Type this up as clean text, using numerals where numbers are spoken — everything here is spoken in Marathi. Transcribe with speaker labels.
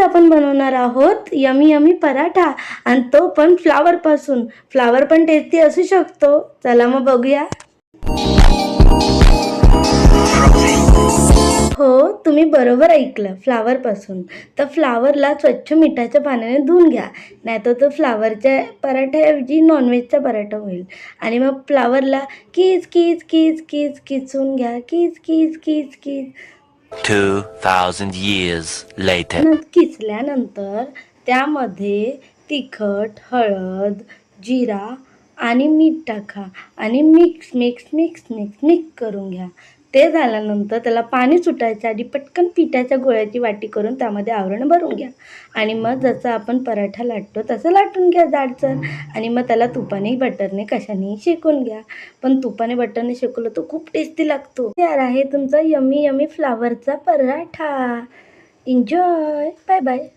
Speaker 1: आपण बनवणार आहोत यमी यमी पराठा, आणि तो पण फ्लावरपासून. फ्लावर पण टेस्टी असू शकतो. चला मग बघूया. हो, तुम्ही बरोबर ऐकलं, फ्लावरपासून. तर फ्लावरला स्वच्छ मिठाच्या पाण्याने धुवून घ्या, नाहीतर तो फ्लावरच्या पराठ्याऐवजी नॉनव्हेजचा पराठा होईल. आणि मग फ्लावरला कीच कीच कीच कीच किसून घ्या, कीच कीच कीच कीच.
Speaker 2: 2000 years later.
Speaker 1: किसल्यानंतर त्यामध्ये तिखट, हळद, जिरा आणि मीठ टाका आणि mix mix mix mix mix करून घ्या. ते झाल्यानंतर त्याला पाणी सुटायच्या आधी पटकन पिठाच्या गोळ्याची वाटी करून त्यामध्ये आवरण भरून घ्या. आणि मग जसं आपण पराठा लाटतो तसं लाटून घ्या जाडसर. आणि मग त्याला तुपाने बटरने कशानेही शेकून घ्या. पण तुपाने बटरने शेकवलं तर खूप टेस्टी लागतो. तयार आहे तुमचा यमी यमी फ्लावरचा पराठा. एन्जॉय. Bye bye.